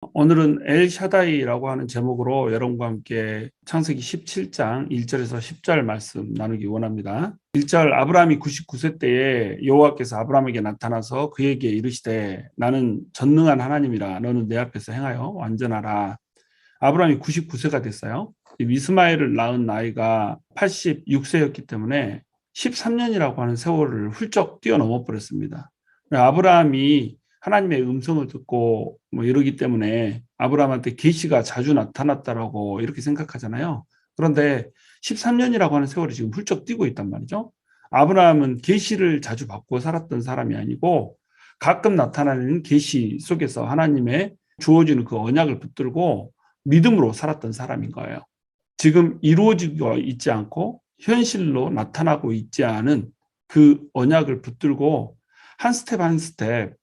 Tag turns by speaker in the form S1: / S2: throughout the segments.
S1: 오늘은 엘샤다이라고 하는 제목으로 여러분과 함께 창세기 17장 1절에서 10절 말씀 나누기 원합니다. 1절 아브라함이 99세 때에 여호와께서 아브라함에게 나타나서 그에게 이르시되 나는 전능한 하나님이라 너는 내 앞에서 행하여 완전하라. 아브라함이 99세가 됐어요. 이스마엘을 낳은 나이가 86세였기 때문에 13년이라고 하는 세월을 훌쩍 뛰어넘어 버렸습니다. 아브라함이 하나님의 음성을 듣고 이러기 때문에 아브라함한테 계시가 자주 나타났다라고 이렇게 생각하잖아요. 그런데 13년이라고 하는 세월이 지금 훌쩍 뛰고 있단 말이죠. 아브라함은 계시를 자주 받고 살았던 사람이 아니고 가끔 나타나는 계시 속에서 하나님의 주어지는 그 언약을 붙들고 믿음으로 살았던 사람인 거예요. 지금 이루어지고 있지 않고 현실로 나타나고 있지 않은 그 언약을 붙들고 한 스텝 한 스텝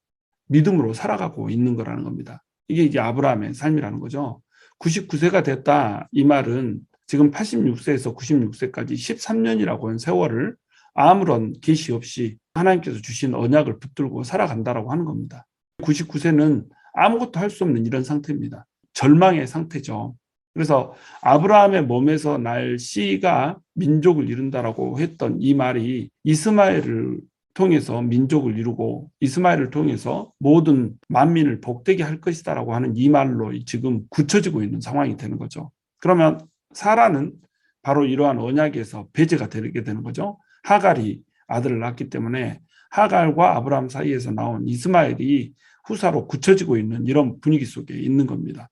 S1: 믿음으로 살아가고 있는 거라는 겁니다. 이게 이제 아브라함의 삶이라는 거죠. 99세가 됐다 이 말은 지금 86세에서 96세까지 13년이라고 하는 세월을 아무런 계시 없이 하나님께서 주신 언약을 붙들고 살아간다라고 하는 겁니다. 99세는 아무것도 할 수 없는 이런 상태입니다. 절망의 상태죠. 그래서 아브라함의 몸에서 날 씨가 민족을 이룬다라고 했던 이 말이 이스마엘을 통해서 민족을 이루고 이스마엘을 통해서 모든 만민을 복되게 할 것이다라고 하는 이 말로 지금 굳혀지고 있는 상황이 되는 거죠. 그러면 사라는 바로 이러한 언약에서 배제가 되게 되는 거죠. 하갈이 아들을 낳기 때문에 하갈과 아브라함 사이에서 나온 이스마엘이 후사로 굳혀지고 있는 이런 분위기 속에 있는 겁니다.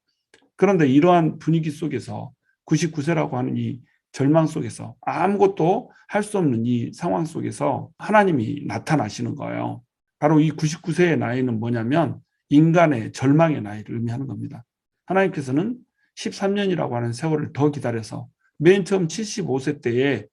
S1: 그런데 이러한 분위기 속에서 99세라고 하는 이 절망 속에서 아무것도 할 수 없는 이 상황 속에서 하나님이 나타나시는 거예요. 바로 이 99세의 나이는 뭐냐면 인간의 절망의 나이를 의미하는 겁니다. 하나님께서는 13년이라고 하는 세월을 더 기다려서 맨 처음 75세 때에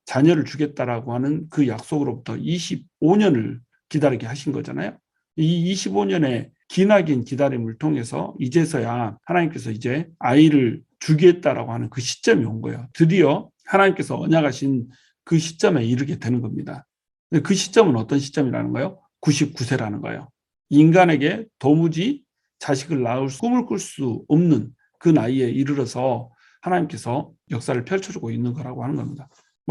S1: 자녀를 주겠다라고 하는 그 약속으로부터 25년을 기다리게 하신 거잖아요. 이 25년의 기나긴 기다림을 통해서 이제서야 하나님께서 이제 아이를 주겠다라고 하는 그 시점이 온 거예요. 드디어 하나님께서 언약하신 그 시점에 이르게 되는 겁니다. 근데 그 시점은 어떤 시점이라는 거예요? 99세라는 거예요. 인간에게 도무지 자식을 낳을 꿈을 꿀 수 없는 그 나이에 이르러서 하나님께서 역사를 펼쳐주고 있는 거라고 하는 겁니다.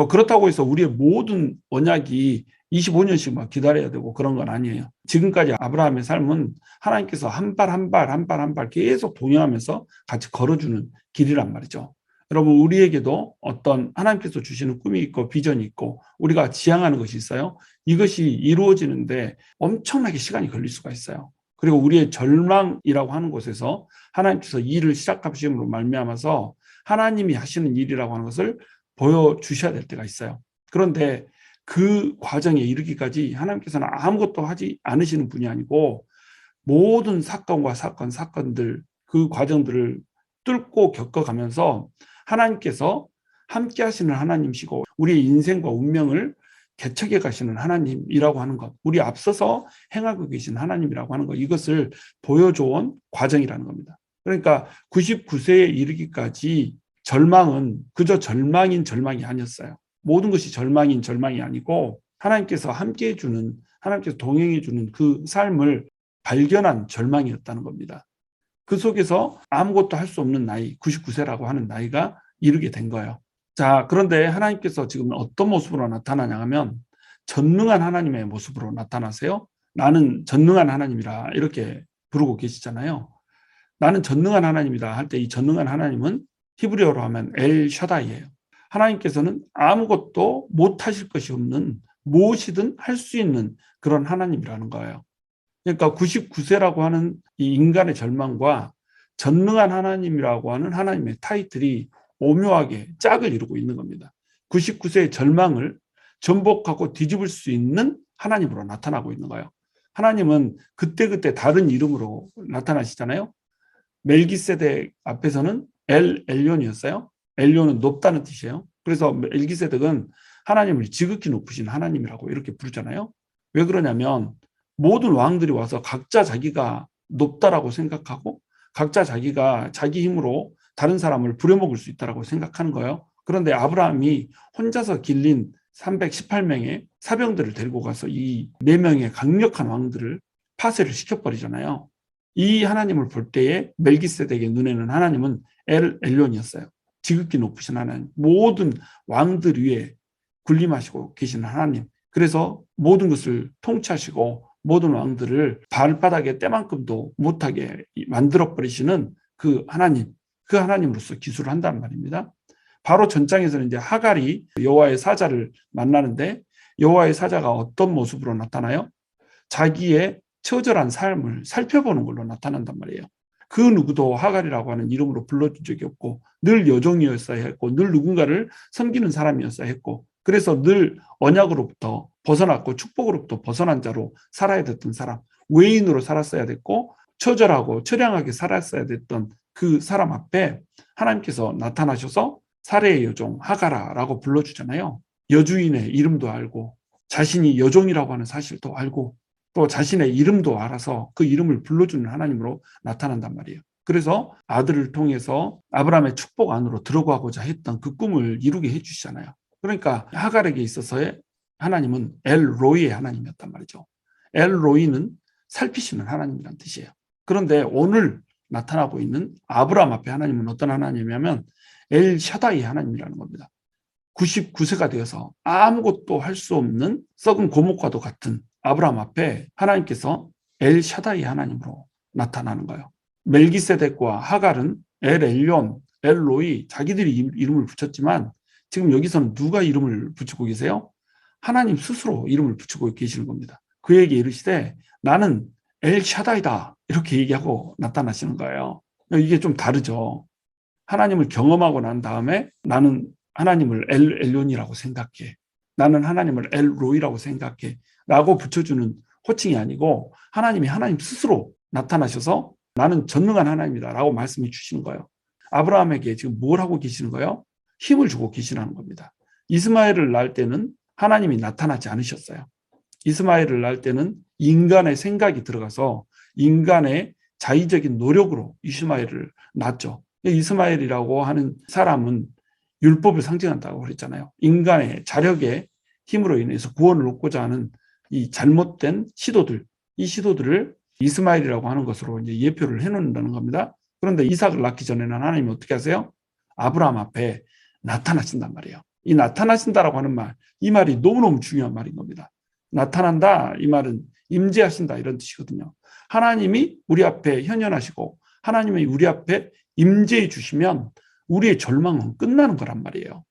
S1: 그렇다고 해서 우리의 모든 언약이 25년씩 막 기다려야 되고 그런 건 아니에요. 지금까지 아브라함의 삶은 하나님께서 한 발 한 발 한 발 한 발 계속 동행하면서 같이 걸어주는 길이란 말이죠. 여러분 우리에게도 어떤 하나님께서 주시는 꿈이 있고 비전이 있고 우리가 지향하는 것이 있어요. 이것이 이루어지는데 엄청나게 시간이 걸릴 수가 있어요. 그리고 우리의 절망이라고 하는 곳에서 하나님께서 일을 시작하심으로 말미암아서 하나님이 하시는 일이라고 하는 것을 보여주셔야 될 때가 있어요. 그런데 그 과정에 이르기까지 하나님께서는 아무것도 하지 않으시는 분이 아니고 모든 사건과 사건들 그 과정들을 뚫고 겪어가면서 하나님께서 함께 하시는 하나님이시고 우리의 인생과 운명을 개척해 가시는 하나님이라고 하는 것, 우리 앞서서 행하고 계신 하나님이라고 하는 것, 이것을 보여줘온 과정이라는 겁니다. 그러니까 99세에 이르기까지 절망은 그저 절망인 절망이 아니었어요. 모든 것이 절망인 절망이 아니고 하나님께서 함께 해주는, 하나님께서 동행해주는 그 삶을 발견한 절망이었다는 겁니다. 그 속에서 아무것도 할 수 없는 나이, 99세라고 하는 나이가 이르게 된 거예요. 자, 그런데 하나님께서 지금 어떤 모습으로 나타나냐 하면 전능한 하나님의 모습으로 나타나세요. 나는 전능한 하나님이라 이렇게 부르고 계시잖아요. 나는 전능한 하나님이다 할 때 이 전능한 하나님은 히브리어로 하면 엘 샤다이예요. 하나님께서는 아무것도 못하실 것이 없는 무엇이든 할 수 있는 그런 하나님이라는 거예요. 그러니까 99세라고 하는 이 인간의 절망과 전능한 하나님이라고 하는 하나님의 타이틀이 오묘하게 짝을 이루고 있는 겁니다. 99세의 절망을 전복하고 뒤집을 수 있는 하나님으로 나타나고 있는 거예요. 하나님은 그때그때 다른 이름으로 나타나시잖아요. 멜기세덱 앞에서는 엘ion이었어요. 엘ion은 높다는 뜻이에요. 그래서 멜기세덱은 하나님을 지극히 높으신 하나님이라고 이렇게 부르잖아요. 왜 그러냐면 모든 왕들이 와서 각자 자기가 높다라고 생각하고 각자 자기가 자기 힘으로 다른 사람을 부려먹을 수 있다라고 생각하는 거예요. 그런데 아브라함이 혼자서 길린 318명의 사병들을 데리고 가서 이 4명의 강력한 왕들을 파쇄를 시켜버리잖아요. 이 하나님을 볼 때에 멜기세덱의 눈에는 하나님은 엘 엘론이었어요. 지극히 높으신 하나님, 모든 왕들 위에 군림하시고 계시는 하나님. 그래서 모든 것을 통치하시고 모든 왕들을 발바닥에 때만큼도 못하게 만들어 버리시는 그 하나님, 그 하나님으로서 기술을 한다는 말입니다. 바로 전장에서는 이제 하갈이 여호와의 사자를 만나는데 여호와의 사자가 어떤 모습으로 나타나요? 자기의 처절한 삶을 살펴보는 걸로 나타난단 말이에요. 그 누구도 하갈이라고 하는 이름으로 불러준 적이 없고 늘 여종이었어야 했고 늘 누군가를 섬기는 사람이었어야 했고 그래서 늘 언약으로부터 벗어났고 축복으로부터 벗어난 자로 살아야 됐던 사람, 외인으로 살았어야 됐고 처절하고 처량하게 살았어야 됐던 그 사람 앞에 하나님께서 나타나셔서 사레의 여종 하가라라고 불러주잖아요. 여주인의 이름도 알고 자신이 여종이라고 하는 사실도 알고 또 자신의 이름도 알아서 그 이름을 불러주는 하나님으로 나타난단 말이에요. 그래서 아들을 통해서 아브라함의 축복 안으로 들어가고자 했던 그 꿈을 이루게 해주시잖아요. 그러니까 하갈에게 있어서의 하나님은 엘 로이의 하나님이었단 말이죠. 엘 로이는 살피시는 하나님이란 뜻이에요. 그런데 오늘 나타나고 있는 아브라함 앞에 하나님은 어떤 하나님이냐면 엘 샤다이 하나님이라는 겁니다. 99세가 되어서 아무것도 할 수 없는 썩은 고목과도 같은 아브라함 앞에 하나님께서 엘 샤다이 하나님으로 나타나는 거예요. 멜기세덱과 하갈은 엘 엘yon, 엘 로이 자기들이 이름을 붙였지만 지금 여기서는 누가 이름을 붙이고 계세요? 하나님 스스로 이름을 붙이고 계시는 겁니다. 그에게 이르시되 나는 엘 샤다이다 이렇게 얘기하고 나타나시는 거예요. 이게 좀 다르죠. 하나님을 경험하고 난 다음에 나는 하나님을 엘 엘론이라고 생각해. 나는 하나님을 엘 로이라고 생각해. 라고 붙여주는 호칭이 아니고 하나님이 하나님 스스로 나타나셔서 나는 전능한 하나님이다 라고 말씀해 주시는 거예요. 아브라함에게 지금 뭘 하고 계시는 거예요? 힘을 주고 계시는 겁니다. 이스마엘을 낳을 때는 하나님이 나타나지 않으셨어요. 이스마엘을 낳을 때는 인간의 생각이 들어가서 인간의 자의적인 노력으로 이스마엘을 낳았죠. 이스마엘이라고 하는 사람은 율법을 상징한다고 그랬잖아요. 인간의 자력의 힘으로 인해서 구원을 얻고자 하는 이 잘못된 시도들, 이 시도들을 이스마엘이라고 하는 것으로 이제 예표를 해놓는다는 겁니다. 그런데 이삭을 낳기 전에는 하나님이 어떻게 하세요? 아브라함 앞에 나타나신단 말이에요. 이 나타나신다라고 하는 말, 이 말이 너무너무 중요한 말인 겁니다. 나타난다, 이 말은 임재하신다 이런 뜻이거든요. 하나님이 우리 앞에 현현하시고 하나님이 우리 앞에 임재해 주시면 우리의 절망은 끝나는 거란 말이에요.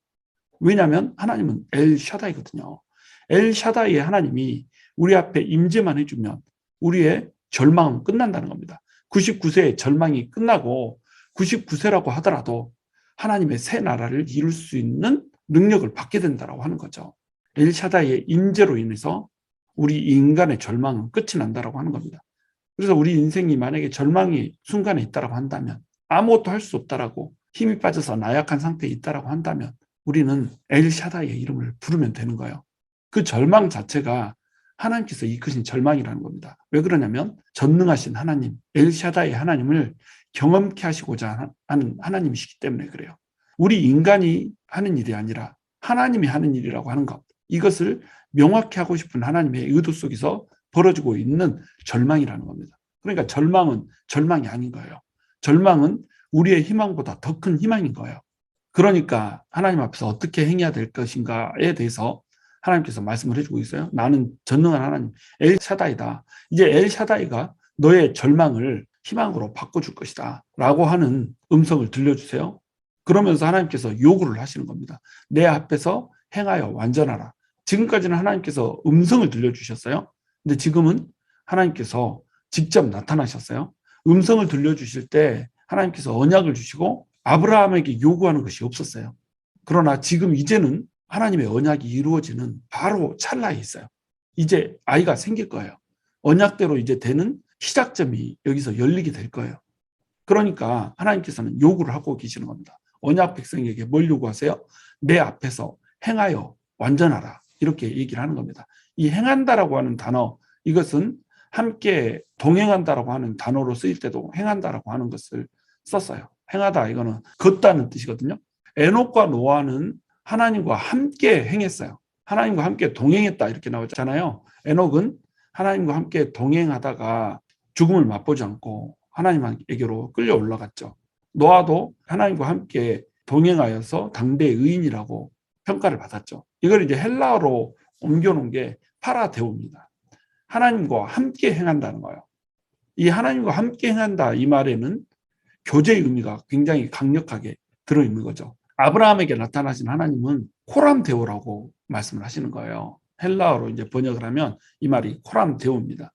S1: 왜냐하면 하나님은 엘 샤다이거든요. 엘 샤다이의 하나님이 우리 앞에 임재만 해주면 우리의 절망은 끝난다는 겁니다. 99세의 절망이 끝나고 99세라고 하더라도 하나님의 새 나라를 이룰 수 있는 능력을 받게 된다고 하는 거죠. 엘 샤다이의 임재로 인해서 우리 인간의 절망은 끝이 난다고 하는 겁니다. 그래서 우리 인생이 만약에 절망이 순간에 있다고 한다면 아무것도 할 수 없다라고 힘이 빠져서 나약한 상태에 있다고 한다면 우리는 엘 샤다이의 이름을 부르면 되는 거예요. 그 절망 자체가 하나님께서 이끄신 절망이라는 겁니다. 왜 그러냐면 전능하신 하나님, 엘 샤다이의 하나님을 경험케 하시고자 하는 하나님이시기 때문에 그래요. 우리 인간이 하는 일이 아니라 하나님이 하는 일이라고 하는 것, 이것을 명확히 하고 싶은 하나님의 의도 속에서 벌어지고 있는 절망이라는 겁니다. 그러니까 절망은 절망이 아닌 거예요. 절망은 우리의 희망보다 더 큰 희망인 거예요. 그러니까 하나님 앞에서 어떻게 행해야 될 것인가에 대해서 하나님께서 말씀을 해주고 있어요. 나는 전능한 하나님, 엘 샤다이다. 이제 엘 샤다이가 너의 절망을 희망으로 바꿔줄 것이다 라고 하는 음성을 들려주세요. 그러면서 하나님께서 요구를 하시는 겁니다. 내 앞에서 행하여 완전하라. 지금까지는 하나님께서 음성을 들려주셨어요. 근데 지금은 하나님께서 직접 나타나셨어요. 음성을 들려주실 때 하나님께서 언약을 주시고 아브라함에게 요구하는 것이 없었어요. 그러나 지금 이제는 하나님의 언약이 이루어지는 바로 찰나에 있어요. 이제 아이가 생길 거예요. 언약대로 이제 되는 시작점이 여기서 열리게 될 거예요. 그러니까 하나님께서는 요구를 하고 계시는 겁니다. 언약 백성에게 뭘 요구하세요? 내 앞에서 행하여 완전하라. 이렇게 얘기를 하는 겁니다. 이 행한다라고 하는 단어, 이것은 함께 동행한다라고 하는 단어로 쓰일 때도 행한다라고 하는 것을 썼어요. 행하다, 이거는 걷다는 뜻이거든요. 에녹과 노아는 하나님과 함께 행했어요. 하나님과 함께 동행했다 이렇게 나오잖아요. 에녹은 하나님과 함께 동행하다가 죽음을 맛보지 않고 하나님에게로 끌려 올라갔죠. 노아도 하나님과 함께 동행하여서 당대의 의인이라고 평가를 받았죠. 이걸 이제 헬라어로 옮겨놓은 게 파라데오입니다. 하나님과 함께 행한다는 거예요. 이 하나님과 함께 행한다 이 말에는 교제의 의미가 굉장히 강력하게 들어있는 거죠. 아브라함에게 나타나신 하나님은 코람데오라고 말씀을 하시는 거예요. 헬라어로 이제 번역을 하면 이 말이 코람데오입니다.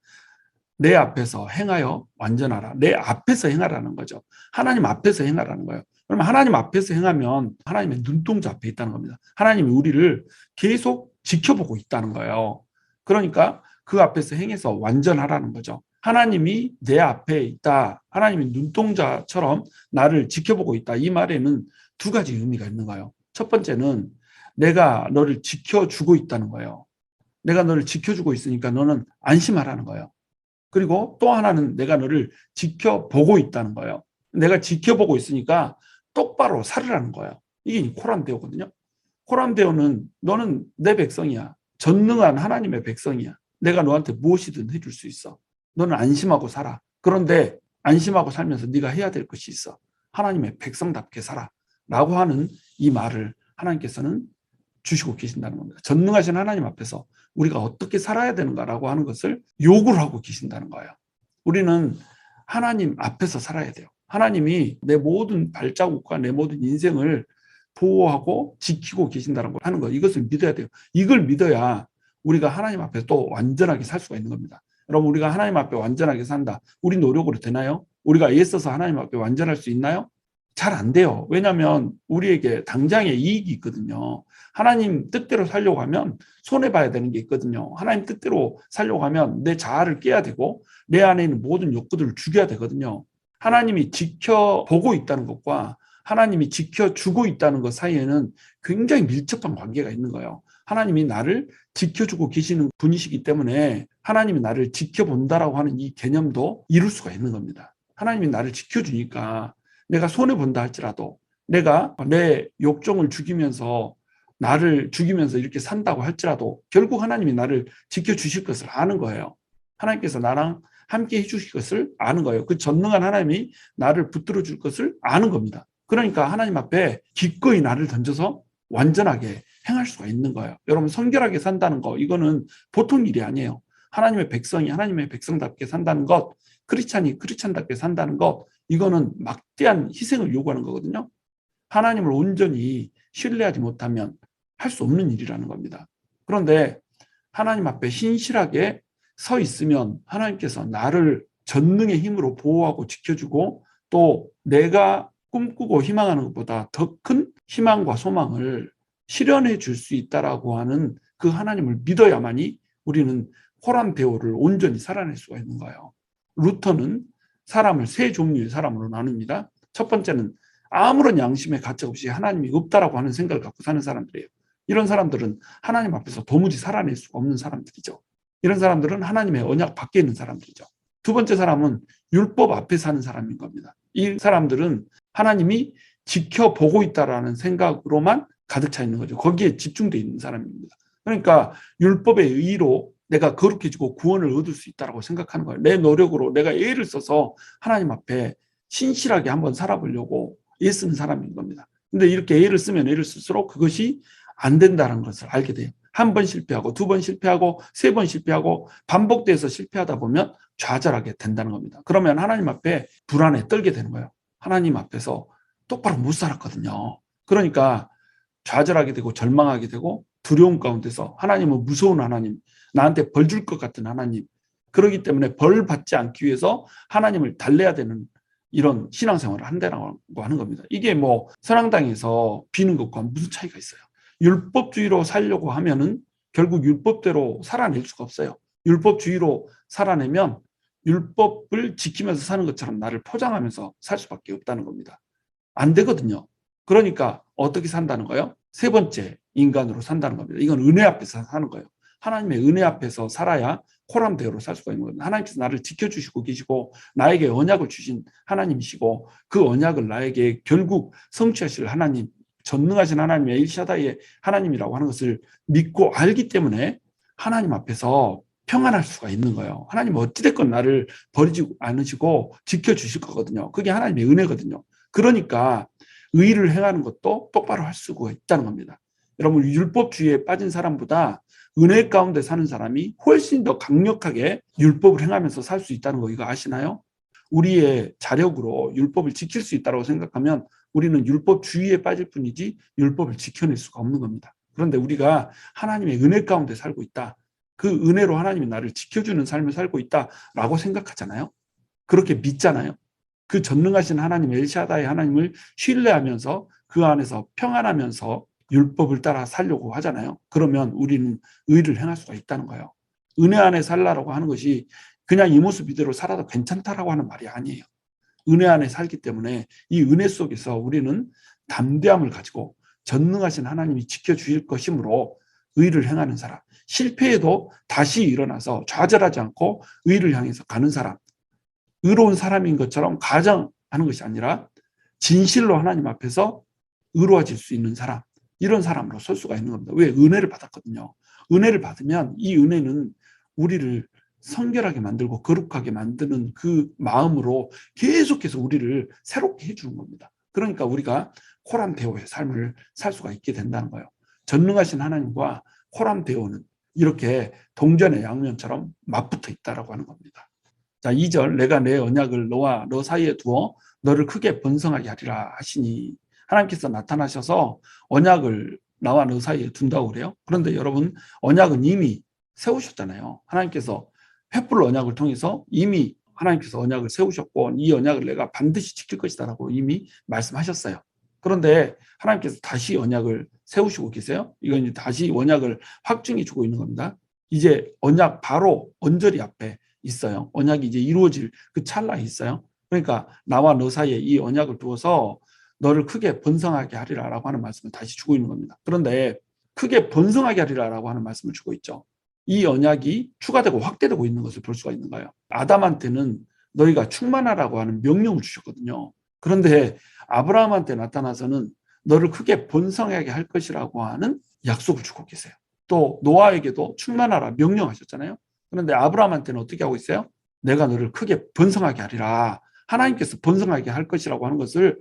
S1: 내 앞에서 행하여 완전하라. 내 앞에서 행하라는 거죠. 하나님 앞에서 행하라는 거예요. 그러면 하나님 앞에서 행하면 하나님의 눈동자 앞에 있다는 겁니다. 하나님이 우리를 계속 지켜보고 있다는 거예요. 그러니까 그 앞에서 행해서 완전하라는 거죠. 하나님이 내 앞에 있다. 하나님이 눈동자처럼 나를 지켜보고 있다. 이 말에는 두 가지 의미가 있는 거예요. 첫 번째는 내가 너를 지켜주고 있다는 거예요. 내가 너를 지켜주고 있으니까 너는 안심하라는 거예요. 그리고 또 하나는 내가 너를 지켜보고 있다는 거예요. 내가 지켜보고 있으니까 똑바로 살으라는 거예요. 이게 코람데오거든요. 코람데오는 너는 내 백성이야. 전능한 하나님의 백성이야. 내가 너한테 무엇이든 해줄 수 있어. 너는 안심하고 살아. 그런데 안심하고 살면서 네가 해야 될 것이 있어. 하나님의 백성답게 살아. 라고 하는 이 말을 하나님께서는 주시고 계신다는 겁니다. 전능하신 하나님 앞에서 우리가 어떻게 살아야 되는가라고 하는 것을 요구를 하고 계신다는 거예요. 우리는 하나님 앞에서 살아야 돼요. 하나님이 내 모든 발자국과 내 모든 인생을 보호하고 지키고 계신다는 걸 하는 거, 이것을 믿어야 돼요. 이걸 믿어야 우리가 하나님 앞에 또 완전하게 살 수가 있는 겁니다. 여러분, 우리가 하나님 앞에 완전하게 산다. 우리 노력으로 되나요? 우리가 애써서 하나님 앞에 완전할 수 있나요? 잘 안 돼요. 왜냐하면 우리에게 당장의 이익이 있거든요. 하나님 뜻대로 살려고 하면 손해봐야 되는 게 있거든요. 하나님 뜻대로 살려고 하면 내 자아를 깨야 되고 내 안에 있는 모든 욕구들을 죽여야 되거든요. 하나님이 지켜보고 있다는 것과 하나님이 지켜주고 있다는 것 사이에는 굉장히 밀접한 관계가 있는 거예요. 하나님이 나를 지켜주고 계시는 분이시기 때문에 하나님이 나를 지켜본다라고 하는 이 개념도 이룰 수가 있는 겁니다. 하나님이 나를 지켜주니까 내가 손해본다 할지라도 내가 내 욕정을 죽이면서 나를 죽이면서 이렇게 산다고 할지라도 결국 하나님이 나를 지켜주실 것을 아는 거예요. 하나님께서 나랑 함께 해주실 것을 아는 거예요. 그 전능한 하나님이 나를 붙들어 줄 것을 아는 겁니다. 그러니까 하나님 앞에 기꺼이 나를 던져서 완전하게 행할 수가 있는 거예요. 여러분, 성결하게 산다는 거, 이거는 보통 일이 아니에요. 하나님의 백성이 하나님의 백성답게 산다는 것, 크리스찬이 크리스찬답게 산다는 것, 이거는 막대한 희생을 요구하는 거거든요. 하나님을 온전히 신뢰하지 못하면 할 수 없는 일이라는 겁니다. 그런데 하나님 앞에 신실하게 서 있으면 하나님께서 나를 전능의 힘으로 보호하고 지켜주고 또 내가 꿈꾸고 희망하는 것보다 더 큰 희망과 소망을 실현해 줄 수 있다라고 하는 그 하나님을 믿어야만이 우리는 코람데오를 온전히 살아낼 수가 있는 거예요. 루터는 사람을 세 종류의 사람으로 나눕니다. 첫 번째는 아무런 양심의 가책 없이 하나님이 없다라고 하는 생각을 갖고 사는 사람들이에요. 이런 사람들은 하나님 앞에서 도무지 살아낼 수가 없는 사람들이죠. 이런 사람들은 하나님의 언약 밖에 있는 사람들이죠. 두 번째 사람은 율법 앞에 사는 사람인 겁니다. 이 사람들은 하나님이 지켜보고 있다라는 생각으로만 가득 차 있는 거죠. 거기에 집중되어 있는 사람입니다. 그러니까 율법의 의의로 내가 거룩해지고 구원을 얻을 수 있다고 생각하는 거예요. 내 노력으로 내가 애를 써서 하나님 앞에 신실하게 한번 살아보려고 애쓰는 사람인 겁니다. 근데 이렇게 애를 쓰면 애를 쓸수록 그것이 안 된다는 것을 알게 돼요. 한 번 실패하고 두 번 실패하고 세 번 실패하고 반복돼서 실패하다 보면 좌절하게 된다는 겁니다. 그러면 하나님 앞에 불안에 떨게 되는 거예요. 하나님 앞에서 똑바로 못 살았거든요. 그러니까 좌절하게 되고 절망하게 되고 두려움 가운데서 하나님은 무서운 하나님, 나한테 벌 줄 것 같은 하나님, 그렇기 때문에 벌 받지 않기 위해서 하나님을 달래야 되는 이런 신앙생활을 한다고 하는 겁니다. 이게 뭐 선앙당에서 비는 것과 무슨 차이가 있어요? 율법주의로 살려고 하면은 결국 율법대로 살아낼 수가 없어요. 율법주의로 살아내면 율법을 지키면서 사는 것처럼 나를 포장하면서 살 수밖에 없다는 겁니다. 안 되거든요. 그러니까 어떻게 산다는 거예요? 세 번째, 인간으로 산다는 겁니다. 이건 은혜 앞에서 사는 거예요. 하나님의 은혜 앞에서 살아야 코람데오로 살 수가 있는 거예요. 하나님께서 나를 지켜주시고 계시고 나에게 언약을 주신 하나님이시고 그 언약을 나에게 결국 성취하실 하나님, 전능하신 하나님의 엘샤다이의 하나님이라고 하는 것을 믿고 알기 때문에 하나님 앞에서 평안할 수가 있는 거예요. 하나님은 어찌됐건 나를 버리지 않으시고 지켜주실 거거든요. 그게 하나님의 은혜거든요. 그러니까 의를 행하는 것도 똑바로 할 수가 있다는 겁니다. 여러분, 율법주의에 빠진 사람보다 은혜 가운데 사는 사람이 훨씬 더 강력하게 율법을 행하면서 살 수 있다는 거 이거 아시나요? 우리의 자력으로 율법을 지킬 수 있다고 생각하면 우리는 율법주의에 빠질 뿐이지 율법을 지켜낼 수가 없는 겁니다. 그런데 우리가 하나님의 은혜 가운데 살고 있다. 그 은혜로 하나님이 나를 지켜주는 삶을 살고 있다라고 생각하잖아요. 그렇게 믿잖아요. 그 전능하신 하나님 엘샤다이 하나님을 신뢰하면서 그 안에서 평안하면서 율법을 따라 살려고 하잖아요. 그러면 우리는 의를 행할 수가 있다는 거예요. 은혜 안에 살라라고 하는 것이 그냥 이 모습 이대로 살아도 괜찮다라고 하는 말이 아니에요. 은혜 안에 살기 때문에 이 은혜 속에서 우리는 담대함을 가지고 전능하신 하나님이 지켜주실 것이므로 의를 행하는 사람, 실패해도 다시 일어나서 좌절하지 않고 의를 향해서 가는 사람, 의로운 사람인 것처럼 가정하는 것이 아니라 진실로 하나님 앞에서 의로워질 수 있는 사람, 이런 사람으로 설 수가 있는 겁니다. 왜? 은혜를 받았거든요. 은혜를 받으면 이 은혜는 우리를 성결하게 만들고 거룩하게 만드는 그 마음으로 계속해서 우리를 새롭게 해주는 겁니다. 그러니까 우리가 코람데오의 삶을 살 수가 있게 된다는 거예요. 전능하신 하나님과 코람데오는 이렇게 동전의 양면처럼 맞붙어 있다라고 하는 겁니다. 자, 2절 내가 내 언약을 너와 너 사이에 두어 너를 크게 번성하게 하리라 하시니 하나님께서 나타나셔서 언약을 나와 너 사이에 둔다고 그래요. 그런데 여러분 언약은 이미 세우셨잖아요. 하나님께서 횃불 언약을 통해서 이미 하나님께서 언약을 세우셨고 이 언약을 내가 반드시 지킬 것이다라고 이미 말씀하셨어요. 그런데 하나님께서 다시 언약을 세우시고 계세요. 이건 다시 언약을 확증해 주고 있는 겁니다. 이제 언약 바로 언저리 앞에 있어요. 언약이 이제 이루어질 그 찰나에 있어요. 그러니까 나와 너 사이에 이 언약을 두어서 너를 크게 번성하게 하리라라고 하는 말씀을 다시 주고 있는 겁니다. 그런데 크게 번성하게 하리라라고 하는 말씀을 주고 있죠. 이 언약이 추가되고 확대되고 있는 것을 볼 수가 있는 거예요. 아담한테는 너희가 충만하라고 하는 명령을 주셨거든요. 그런데 아브라함한테 나타나서는 너를 크게 번성하게 할 것이라고 하는 약속을 주고 계세요. 또 노아에게도 충만하라 명령하셨잖아요. 그런데 아브라함한테는 어떻게 하고 있어요? 내가 너를 크게 번성하게 하리라. 하나님께서 번성하게 할 것이라고 하는 것을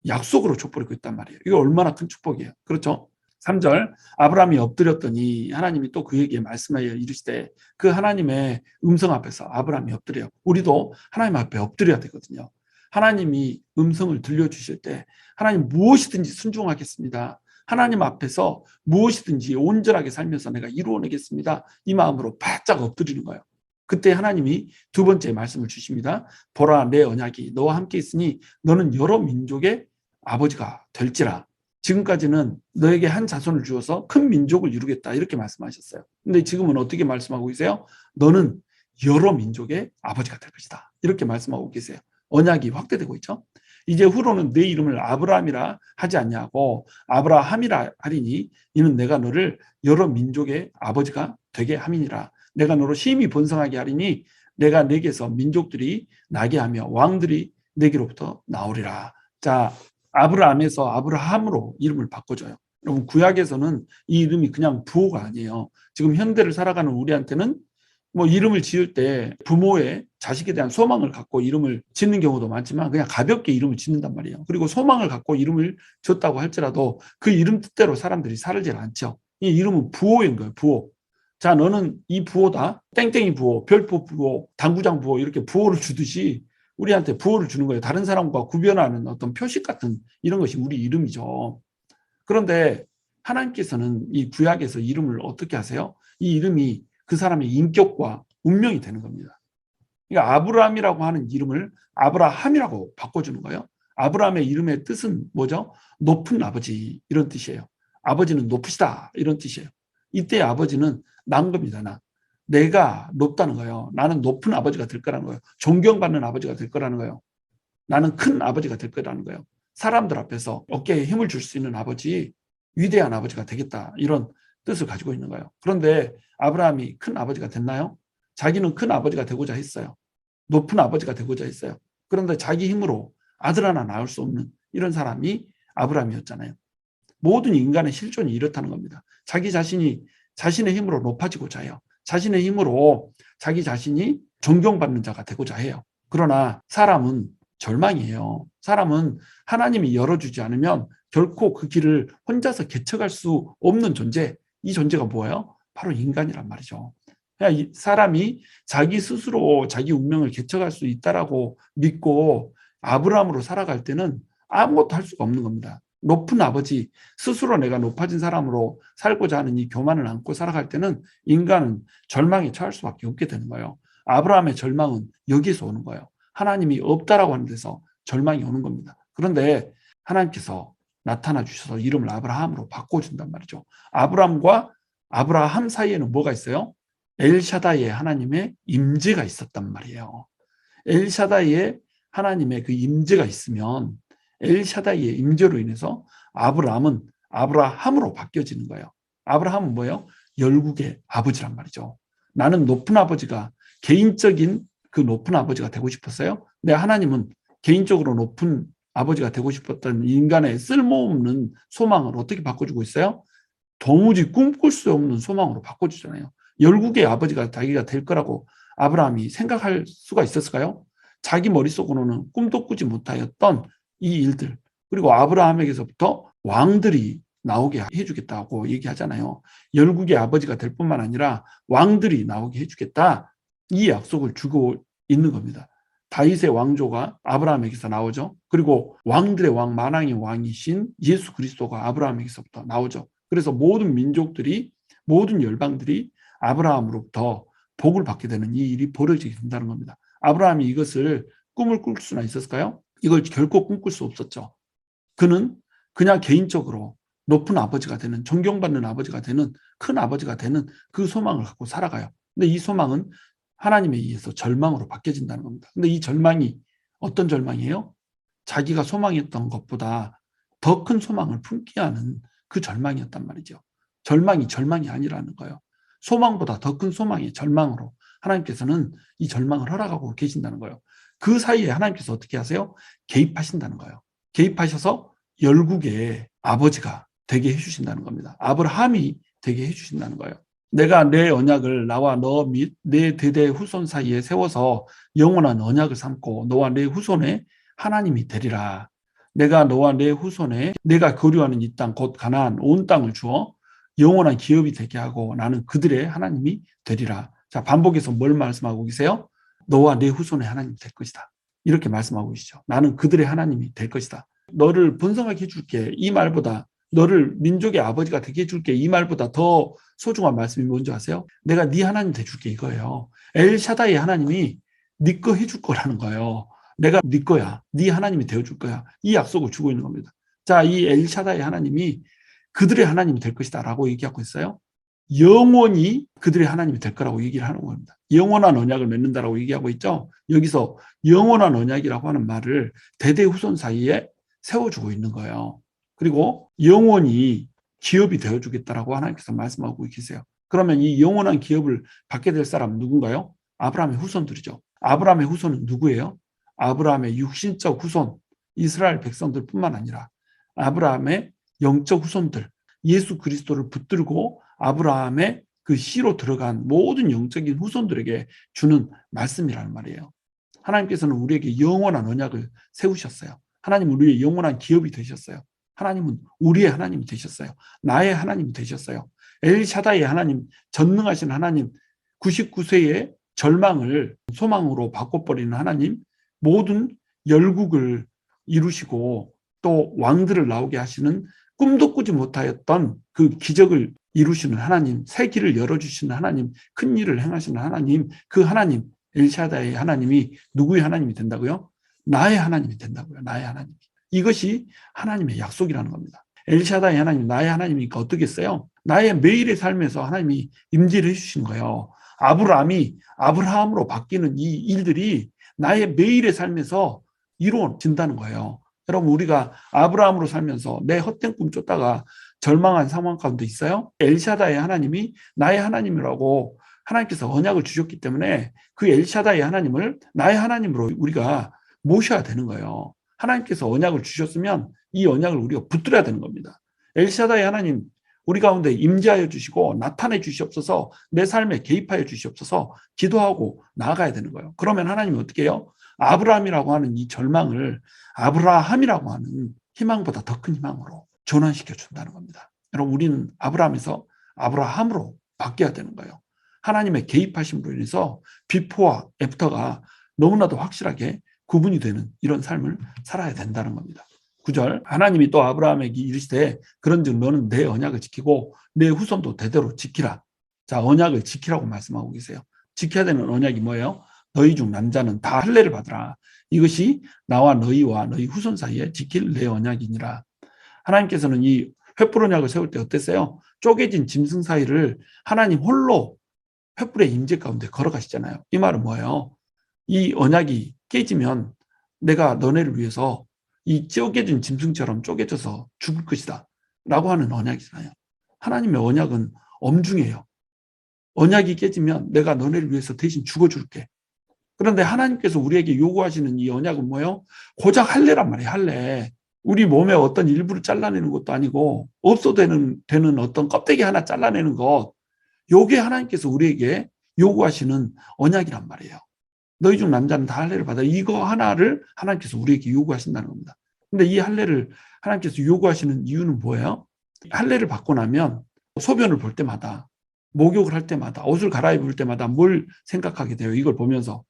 S1: 약속으로 줘버리고 있단 말이에요. 이거 얼마나 큰 축복이에요. 그렇죠? 3절 아브라함이 엎드렸더니 하나님이 또 그에게 말씀하여 이르시되 그 하나님의 음성 앞에서 아브라함이 엎드려요. 우리도 하나님 앞에 엎드려야 되거든요. 하나님이 음성을 들려주실 때 하나님 무엇이든지 순종하겠습니다. 하나님 앞에서 무엇이든지 온전하게 살면서 내가 이루어내겠습니다. 이 마음으로 바짝 엎드리는 거예요. 그때 하나님이 두 번째 말씀을 주십니다. 보라 내 언약이 너와 함께 있으니 너는 여러 민족의 아버지가 될지라. 지금까지는 너에게 한 자손을 주어서 큰 민족을 이루겠다 이렇게 말씀하셨어요. 근데 지금은 어떻게 말씀하고 계세요? 너는 여러 민족의 아버지가 될 것이다 이렇게 말씀하고 계세요. 언약이 확대되고 있죠. 이제 후로는 내 이름을 아브라함이라 하지 않냐고 아브라함이라 하리니 이는 내가 너를 여러 민족의 아버지가 되게 함이니라. 내가 너로 심히 번성하게 하리니 내가 내게서 민족들이 나게 하며 왕들이 내게로부터 나오리라. 자, 아브라함에서 아브라함으로 이름을 바꿔줘요. 여러분 구약에서는 이 이름이 그냥 부호가 아니에요. 지금 현대를 살아가는 우리한테는 뭐 이름을 지을 때 부모의 자식에 대한 소망을 갖고 이름을 짓는 경우도 많지만 그냥 가볍게 이름을 짓는단 말이에요. 그리고 소망을 갖고 이름을 줬다고 할지라도 그 이름 뜻대로 사람들이 살지 않죠. 이 이름은 부호인 거예요. 부호. 자, 너는 이 부호다. 땡땡이 부호, 별표 부호, 당구장 부호 이렇게 부호를 주듯이 우리한테 부호를 주는 거예요. 다른 사람과 구별하는 어떤 표식 같은 이런 것이 우리 이름이죠. 그런데 하나님께서는 이 구약에서 이름을 어떻게 하세요? 이 이름이 그 사람의 인격과 운명이 되는 겁니다. 그러니까 아브라함이라고 하는 이름을 아브라함이라고 바꿔주는 거예요. 아브라함의 이름의 뜻은 뭐죠? 높은 아버지 이런 뜻이에요. 아버지는 높으시다 이런 뜻이에요. 이때 아버지는 난 겁니다. 내가 높다는 거예요. 나는 높은 아버지가 될 거라는 거예요. 존경받는 아버지가 될 거라는 거예요. 나는 큰 아버지가 될 거라는 거예요. 사람들 앞에서 어깨에 힘을 줄 수 있는 아버지, 위대한 아버지가 되겠다 이런 뜻을 가지고 있는 거예요. 그런데 아브라함이 큰 아버지가 됐나요? 자기는 큰 아버지가 되고자 했어요. 높은 아버지가 되고자 했어요. 그런데 자기 힘으로 아들 하나 낳을 수 없는 이런 사람이 아브라함이었잖아요. 모든 인간의 실존이 이렇다는 겁니다. 자기 자신이 자신의 힘으로 높아지고자 해요. 자신의 힘으로 자기 자신이 존경받는 자가 되고자 해요. 그러나 사람은 절망이에요. 사람은 하나님이 열어주지 않으면 결코 그 길을 혼자서 개척할 수 없는 존재, 이 존재가 뭐예요? 바로 인간이란 말이죠. 그냥 사람이 자기 스스로 자기 운명을 개척할 수 있다라고 믿고 아브라함으로 살아갈 때는 아무것도 할 수가 없는 겁니다. 높은 아버지, 스스로 내가 높아진 사람으로 살고자 하는 이 교만을 안고 살아갈 때는 인간은 절망에 처할 수밖에 없게 되는 거예요. 아브라함의 절망은 여기서 오는 거예요. 하나님이 없다라고 하는 데서 절망이 오는 겁니다. 그런데 하나님께서 나타나 주셔서 이름을 아브라함으로 바꿔준단 말이죠. 아브라함과 아브라함 사이에는 뭐가 있어요? 엘샤다이의 하나님의 임재가 있었단 말이에요. 엘샤다이의 하나님의 그 임재가 있으면 엘샤다이의 임재로 인해서 아브라함은 아브라함으로 바뀌어지는 거예요. 아브라함은 뭐예요? 열국의 아버지란 말이죠. 나는 높은 아버지가 개인적인 그 높은 아버지가 되고 싶었어요. 근데 하나님은 개인적으로 높은 아버지가 되고 싶었던 인간의 쓸모없는 소망을 어떻게 바꿔주고 있어요? 도무지 꿈꿀 수 없는 소망으로 바꿔주잖아요. 열국의 아버지가 자기가 될 거라고 아브라함이 생각할 수가 있었을까요? 자기 머릿속으로는 꿈도 꾸지 못하였던 이 일들, 그리고 아브라함에게서부터 왕들이 나오게 해주겠다고 얘기하잖아요. 열국의 아버지가 될 뿐만 아니라 왕들이 나오게 해주겠다, 이 약속을 주고 있는 겁니다. 다윗의 왕조가 아브라함에게서 나오죠. 그리고 왕들의 왕, 만왕의 왕이신 예수 그리스도가 아브라함에게서부터 나오죠. 그래서 모든 민족들이, 모든 열방들이 아브라함으로부터 복을 받게 되는 이 일이 벌어지게 된다는 겁니다. 아브라함이 이것을 꿈을 꿀 수나 있었을까요? 이걸 결코 꿈꿀 수 없었죠. 그는 그냥 개인적으로 높은 아버지가 되는, 존경받는 아버지가 되는, 큰 아버지가 되는 그 소망을 갖고 살아가요. 근데 이 소망은 하나님에 의해서 절망으로 바뀌어진다는 겁니다. 근데 이 절망이 어떤 절망이에요? 자기가 소망했던 것보다 더 큰 소망을 품게 하는 그 절망이었단 말이죠. 절망이 아니라는 거예요. 소망보다 더 큰 소망의 절망으로 하나님께서는 이 절망을 허락하고 계신다는 거예요. 그 사이에 하나님께서 어떻게 하세요? 개입하신다는 거예요. 개입하셔서 열국의 아버지가 되게 해주신다는 겁니다. 아브라함이 되게 해주신다는 거예요. 내가 내 언약을 나와 너 및 내 대대 후손 사이에 세워서 영원한 언약을 삼고 너와 내 후손의 하나님이 되리라. 내가 너와 내 후손에 내가 거류하는 이 땅 곧 가나안 온 땅을 주어 영원한 기업이 되게 하고 나는 그들의 하나님이 되리라. 자, 반복해서 뭘 말씀하고 계세요? 너와 내 후손의 하나님이 될 것이다. 이렇게 말씀하고 계시죠. 나는 그들의 하나님이 될 것이다. 너를 번성하게 해줄게. 이 말보다, 너를 민족의 아버지가 되게 해줄게. 이 말보다 더 소중한 말씀이 뭔지 아세요? 내가 네 하나님 돼줄게, 이거예요. 엘샤다이 하나님이 네 거 해줄 거라는 거예요. 내가 네 거야. 네 하나님이 되어줄 거야. 이 약속을 주고 있는 겁니다. 자, 이 엘샤다이 하나님이 그들의 하나님이 될 것이다 라고 얘기하고 있어요. 영원히 그들의 하나님이 될 거라고 얘기를 하는 겁니다. 영원한 언약을 맺는다라고 얘기하고 있죠. 여기서 영원한 언약이라고 하는 말을 대대 후손 사이에 세워주고 있는 거예요. 그리고 영원히 기업이 되어주겠다라고 하나님께서 말씀하고 계세요. 그러면 이 영원한 기업을 받게 될 사람은 누군가요? 아브라함의 후손들이죠. 아브라함의 후손은 누구예요? 아브라함의 육신적 후손, 이스라엘 백성들뿐만 아니라 아브라함의 영적 후손들, 예수 그리스도를 붙들고 아브라함의 그 씨로 들어간 모든 영적인 후손들에게 주는 말씀이라는 말이에요. 하나님께서는 우리에게 영원한 언약을 세우셨어요. 하나님은 우리의 영원한 기업이 되셨어요. 하나님은 우리의 하나님이 되셨어요. 나의 하나님이 되셨어요. 엘샤다의 하나님, 전능하신 하나님, 99세의 절망을 소망으로 바꿔버리는 하나님, 모든 열국을 이루시고 또 왕들을 나오게 하시는, 꿈도 꾸지 못하였던 그 기적을 이루시는 하나님, 새 길을 열어주시는 하나님, 큰 일을 행하시는 하나님, 그 하나님, 엘샤다의 하나님이 누구의 하나님이 된다고요? 나의 하나님이 된다고요. 나의 하나님. 이것이 하나님의 약속이라는 겁니다. 엘샤다의 하나님, 나의 하나님이니까 어떻겠어요? 나의 매일의 삶에서 하나님이 임재를 해주시는 거예요. 아브라함이 아브라함으로 바뀌는 이 일들이 나의 매일의 삶에서 이루어진다는 거예요. 여러분, 우리가 아브라함으로 살면서 내 헛된 꿈 쫓다가 절망한 상황 가운데 있어요? 엘샤다의 하나님이 나의 하나님이라고 하나님께서 언약을 주셨기 때문에 그 엘샤다의 하나님을 나의 하나님으로 우리가 모셔야 되는 거예요. 하나님께서 언약을 주셨으면 이 언약을 우리가 붙들어야 되는 겁니다. 엘샤다의 하나님, 우리 가운데 임재하여 주시고 나타내 주시옵소서, 내 삶에 개입하여 주시옵소서 기도하고 나아가야 되는 거예요. 그러면 하나님이 어떻게 해요? 아브라함이라고 하는 이 절망을 아브라함이라고 하는 희망보다 더 큰 희망으로 전환시켜 준다는 겁니다. 여러분, 우리는 아브라함에서 아브라함으로 바뀌어야 되는 거예요. 하나님의 개입하심으로 인해서 비포와 애프터가 너무나도 확실하게 구분이 되는 이런 삶을 살아야 된다는 겁니다. 9절, 하나님이 또 아브라함에게 이르시되 그런즉 너는 내 언약을 지키고 내 후손도 대대로 지키라. 자, 언약을 지키라고 말씀하고 계세요. 지켜야 되는 언약이 뭐예요? 너희 중 남자는 다 할례를 받으라. 이것이 나와 너희와 너희 후손 사이에 지킬 내 언약이니라. 하나님께서는 이 횃불 언약을 세울 때 어땠어요? 쪼개진 짐승 사이를 하나님 홀로 횃불의 임재 가운데 걸어가시잖아요. 이 말은 뭐예요? 이 언약이 깨지면 내가 너네를 위해서 이 쪼개진 짐승처럼 쪼개져서 죽을 것이다 라고 하는 언약이잖아요. 하나님의 언약은 엄중해요. 언약이 깨지면 내가 너네를 위해서 대신 죽어줄게. 그런데 하나님께서 우리에게 요구하시는 이 언약은 뭐예요? 고작 할례란 말이에요. 할례. 우리 몸의 어떤 일부를 잘라내는 것도 아니고 없어도 되는 어떤 껍데기 하나 잘라내는 것, 요게 하나님께서 우리에게 요구하시는 언약이란 말이에요. 너희 중 남자는 다 할례를 받아. 이거 하나를 하나님께서 우리에게 요구하신다는 겁니다. 근데 이 할례를 하나님께서 요구하시는 이유는 뭐예요? 할례를 받고 나면 소변을 볼 때마다, 목욕을 할 때마다, 옷을 갈아입을 때마다 뭘 생각하게 돼요? 이걸 보면서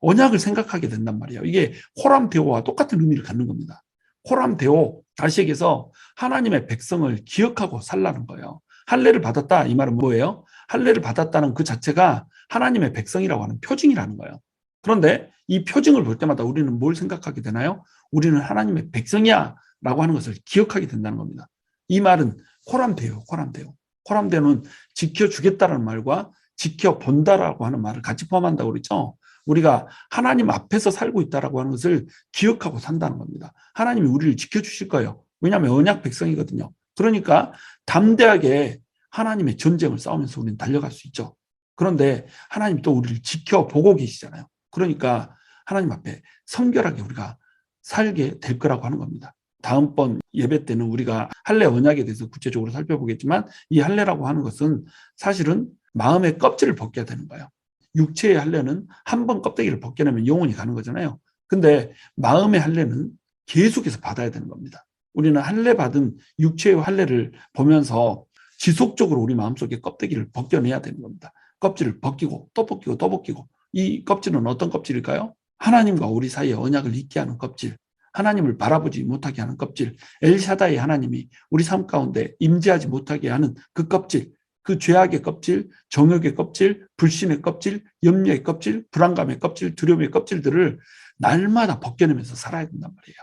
S1: 언약을 생각하게 된단 말이에요. 이게 호람 데오와 똑같은 의미를 갖는 겁니다. 호람 데오, 다시 얘기해서 하나님의 백성을 기억하고 살라는 거예요. 할례를 받았다, 이 말은 뭐예요? 할례를 받았다는 그 자체가 하나님의 백성이라고 하는 표징이라는 거예요. 그런데 이 표징을 볼 때마다 우리는 뭘 생각하게 되나요? 우리는 하나님의 백성이야 라고 하는 것을 기억하게 된다는 겁니다. 이 말은 호람돼요. 호람돼요. 호람되는 지켜주겠다라는 말과 지켜본다라고 하는 말을 같이 포함한다고 그랬죠. 우리가 하나님 앞에서 살고 있다라고 하는 것을 기억하고 산다는 겁니다. 하나님이 우리를 지켜주실 거예요. 왜냐하면 언약 백성이거든요. 그러니까 담대하게 하나님의 전쟁을 싸우면서 우리는 달려갈 수 있죠. 그런데 하나님 또 우리를 지켜보고 계시잖아요. 그러니까 하나님 앞에 성결하게 우리가 살게 될 거라고 하는 겁니다. 다음번 예배 때는 우리가 할례 언약에 대해서 구체적으로 살펴보겠지만, 이 할례라고 하는 것은 사실은 마음의 껍질을 벗겨야 되는 거예요. 육체의 할례는 한 번 껍데기를 벗겨내면 영원히 가는 거잖아요. 근데 마음의 할례는 계속해서 받아야 되는 겁니다. 우리는 할례 받은 육체의 할례를 보면서 지속적으로 우리 마음속에 껍데기를 벗겨내야 되는 겁니다. 껍질을 벗기고 또 벗기고 또 벗기고. 이 껍질은 어떤 껍질일까요? 하나님과 우리 사이에 언약을 잊게 하는 껍질, 하나님을 바라보지 못하게 하는 껍질, 엘샤다이 하나님이 우리 삶 가운데 임재하지 못하게 하는 그 껍질, 그 죄악의 껍질, 정욕의 껍질, 불신의 껍질, 염려의 껍질, 불안감의 껍질, 두려움의 껍질들을 날마다 벗겨내면서 살아야 된단 말이에요.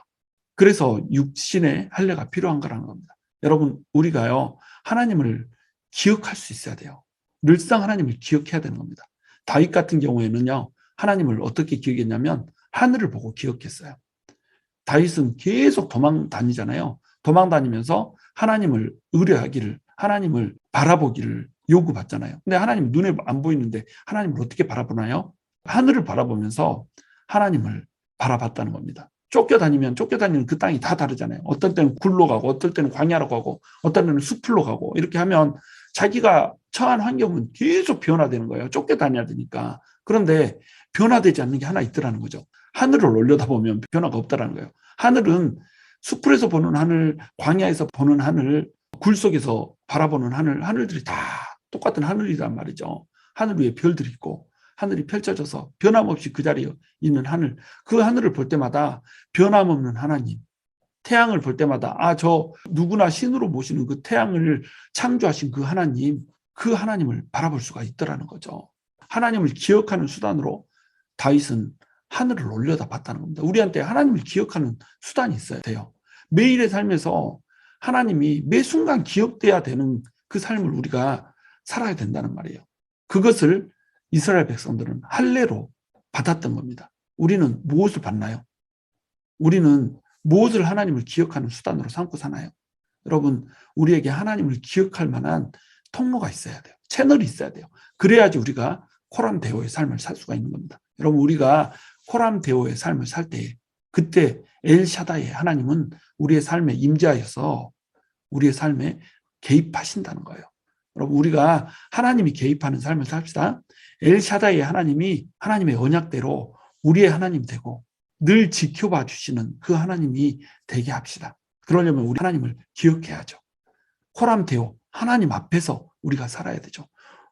S1: 그래서 육신의 할례가 필요한 거라는 겁니다. 여러분, 우리가요, 하나님을 기억할 수 있어야 돼요. 늘상 하나님을 기억해야 되는 겁니다. 다윗 같은 경우에는요, 하나님을 어떻게 기억했냐면 하늘을 보고 기억했어요. 다윗은 계속 도망 다니잖아요. 도망 다니면서 하나님을 의뢰하기를, 하나님을 바라보기를 요구받잖아요. 근데 하나님 눈에 안 보이는데 하나님을 어떻게 바라보나요? 하늘을 바라보면서 하나님을 바라봤다는 겁니다. 쫓겨다니면 쫓겨다니는 그 땅이 다 다르잖아요. 어떤 때는 굴로 가고, 어떤 때는 광야로 가고, 어떤 때는 숲으로 가고, 이렇게 하면 자기가 처한 환경은 계속 변화되는 거예요. 쫓겨다녀야 되니까. 그런데 변화되지 않는 게 하나 있더라는 거죠. 하늘을 올려다보면 변화가 없다라는 거예요. 하늘은 숲에서 보는 하늘, 광야에서 보는 하늘, 굴 속에서 바라보는 하늘, 하늘들이 다 똑같은 하늘이란 말이죠. 하늘 위에 별들이 있고, 하늘이 펼쳐져서 변함없이 그 자리에 있는 하늘, 그 하늘을 볼 때마다 변함없는 하나님, 태양을 볼 때마다 저 누구나 신으로 모시는 그 태양을 창조하신 그 하나님을 바라볼 수가 있더라는 거죠. 하나님을 기억하는 수단으로 다윗은 하늘을 올려다봤다는 겁니다. 우리한테 하나님을 기억하는 수단이 있어야 돼요. 매일의 삶에서 하나님이 매 순간 기억돼야 되는 그 삶을 우리가 살아야 된다는 말이에요. 그것을 이스라엘 백성들은 할례로 받았던 겁니다. 우리는 무엇을 받나요? 우리는 무엇을 하나님을 기억하는 수단으로 삼고 사나요? 여러분, 우리에게 하나님을 기억할 만한 통로가 있어야 돼요. 채널이 있어야 돼요. 그래야지 우리가 코람데오의 삶을 살 수가 있는 겁니다. 여러분, 우리가 코람데오의 삶을 살 때, 그때 엘샤다의 하나님은 우리의 삶에 임재하여서 우리의 삶에 개입하신다는 거예요. 여러분, 우리가 하나님이 개입하는 삶을 삽시다. 엘샤다이의 하나님이 하나님의 언약대로 우리의 하나님 되고 늘 지켜봐 주시는 그 하나님이 되게 합시다. 그러려면 우리 하나님을 기억해야죠. 코람데오, 하나님 앞에서 우리가 살아야 되죠.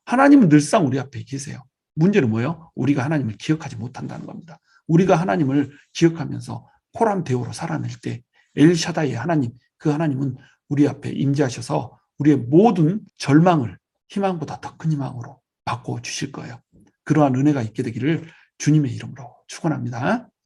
S1: 하나님은 늘상 우리 앞에 계세요. 문제는 뭐예요? 우리가 하나님을 기억하지 못한다는 겁니다. 우리가 하나님을 기억하면서 코람데오로 살아낼 때 엘샤다이의 하나님, 그 하나님은 우리 앞에 임재하셔서 우리의 모든 절망을 희망보다 더 큰 희망으로 바꿔주실 거예요. 그러한 은혜가 있게 되기를 주님의 이름으로 축원합니다.